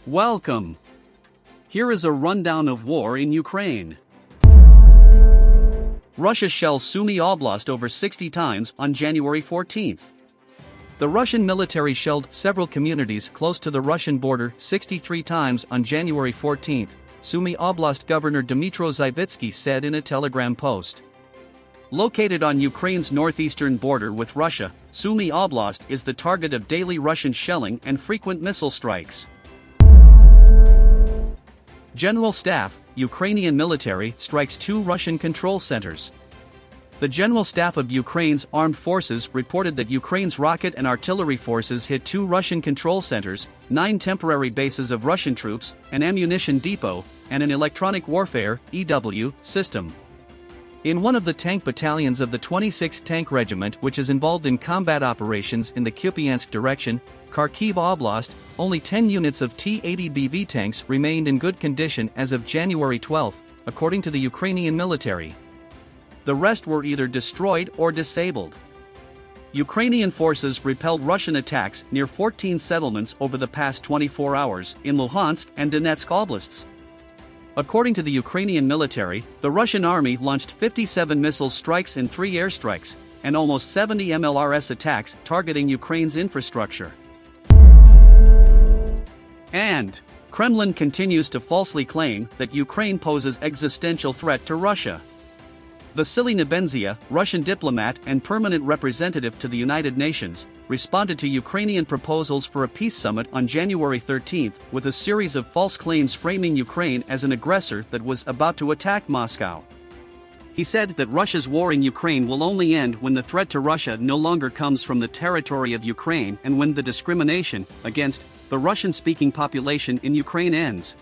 Welcome. Here is a rundown of war in Ukraine. Russia shells Sumy Oblast over 60 times on January 14. The Russian military shelled several communities close to the Russian border 63 times on January 14, Sumy Oblast Governor Dmytro Zivitsky said in a Telegram post. Located on Ukraine's northeastern border with Russia, Sumy Oblast is the target of daily Russian shelling and frequent missile strikes. General Staff, Ukrainian military strikes 2 Russian control centers. The General Staff of Ukraine's armed forces reported that Ukraine's rocket and artillery forces hit 2 Russian control centers, 9 temporary bases of Russian troops, an ammunition depot, and an electronic warfare (EW) system. In one of the tank battalions of the 26th Tank Regiment, which is involved in combat operations in the Kupiansk direction, Kharkiv Oblast, only 10 units of T-80BV tanks remained in good condition as of January 12, according to the Ukrainian military. The rest were either destroyed or disabled. Ukrainian forces repelled Russian attacks near 14 settlements over the past 24 hours in Luhansk and Donetsk oblasts. According to the Ukrainian military, the Russian army launched 57 missile strikes and 3 airstrikes, and almost 70 MLRS attacks targeting Ukraine's infrastructure. And Kremlin continues to falsely claim that Ukraine poses existential threat to Russia. Vasily Nebenzia, Russian diplomat and permanent representative to the United Nations, responded to Ukrainian proposals for a peace summit on January 13 with a series of false claims framing Ukraine as an aggressor that was about to attack Moscow. He said that Russia's war in Ukraine will only end when the threat to Russia no longer comes from the territory of Ukraine and when the discrimination against the Russian-speaking population in Ukraine ends.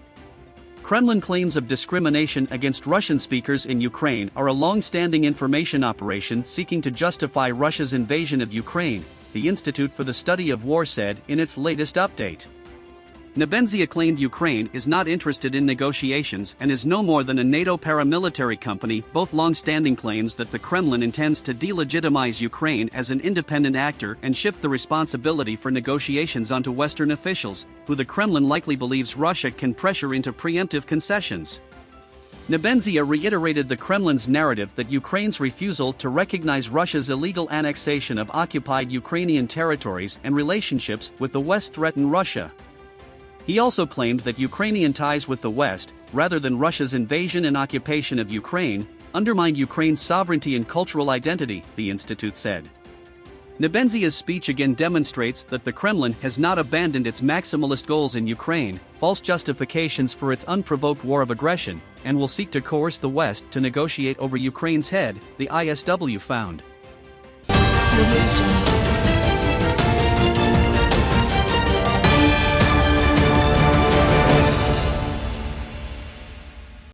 Kremlin claims of discrimination against Russian speakers in Ukraine are a long-standing information operation seeking to justify Russia's invasion of Ukraine, the Institute for the Study of War said in its latest update. Nebenzia claimed Ukraine is not interested in negotiations and is no more than a NATO paramilitary company, both long-standing claims that the Kremlin intends to delegitimize Ukraine as an independent actor and shift the responsibility for negotiations onto Western officials, who the Kremlin likely believes Russia can pressure into preemptive concessions. Nebenzia reiterated the Kremlin's narrative that Ukraine's refusal to recognize Russia's illegal annexation of occupied Ukrainian territories and relationships with the West threaten Russia. He also claimed that Ukrainian ties with the West, rather than Russia's invasion and occupation of Ukraine, undermined Ukraine's sovereignty and cultural identity, the institute said. Nebenzia's speech again demonstrates that the Kremlin has not abandoned its maximalist goals in Ukraine, false justifications for its unprovoked war of aggression, and will seek to coerce the West to negotiate over Ukraine's head, the ISW found.